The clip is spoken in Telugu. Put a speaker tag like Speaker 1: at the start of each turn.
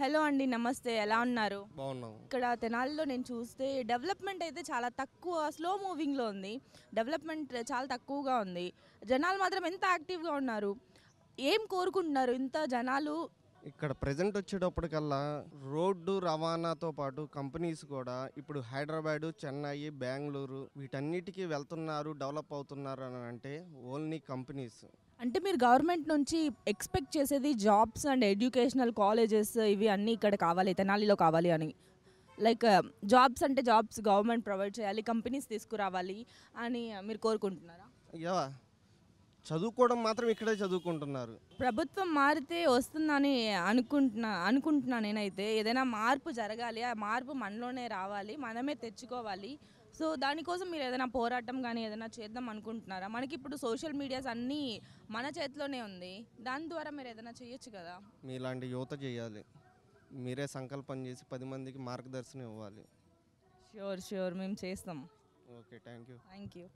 Speaker 1: హలో అండి. నమస్తే. ఎలా ఉన్నారు?
Speaker 2: బాగున్నాం.
Speaker 1: ఇక్కడ తెనాలిలో నేను చూస్తే డెవలప్‌మెంట్ అయితే చాలా తక్కువ స్లో మూవింగ్‌లో ఉంది. డెవలప్‌మెంట్ చాలా తక్కువగా ఉంది. జనాలు మాత్రం ఎంత యాక్టివ్‌గా ఉన్నారు. ఏం కోరుకుంటున్నారు ఇంత జనాలు?
Speaker 2: ఇక్కడ ప్రెజెంట్ వచ్చేటప్పటికల్లా రోడ్డు రవాణాతో పాటు కంపెనీస్ కూడా ఇప్పుడు హైదరాబాదు, చెన్నై, బెంగుళూరు వీటన్నిటికీ వెళ్తున్నారు, డెవలప్ అవుతున్నారు అని అంటే ఓన్లీ కంపెనీస్.
Speaker 1: అంటే మీరు గవర్నమెంట్ నుంచి ఎక్స్‌పెక్ట్ చేసేది జాబ్స్ అండ్ ఎడ్యుకేషనల్ కాలేజెస్ ఇవి అన్నీ ఇక్కడ కావాలి, తెనాలిలో కావాలి అని. లైక్ జాబ్స్ అంటే జాబ్స్ గవర్నమెంట్ ప్రొవైడ్ చేయాలి, కంపెనీస్ తీసుకురావాలి అని మీరు కోరుకుంటున్నారా?
Speaker 2: యా చదువుకోవడం మాత్రం ఇక్కడే చదువుకుంటున్నారు.
Speaker 1: ప్రభుత్వం మారితే వస్తుందని అనుకుంటున్నా నేనైతే. ఏదైనా మార్పు జరగాలి. ఆ మార్పు మనలోనే రావాలి. మనమే తెచ్చుకోవాలి. సో, దానికోసం మీరు ఏదైనా పోరాటం గానీ ఏదైనా చేద్దాం అనుకుంటున్నారా? మనకిప్పుడు సోషల్ మీడియాస్ అన్నీ మన చేతిలోనే ఉంది. దాని ద్వారా మీరు ఏదైనా చేయొచ్చు కదా!
Speaker 2: మీలాంటి యువత చేయాలి. మీరే సంకల్పం చేసి 10 మందికి మార్గదర్శనం ఇవ్వాలి.
Speaker 1: ష్యూర్. ష్యూర్. మేము చేస్తాం.
Speaker 2: Okay, thank you.
Speaker 1: Thank you.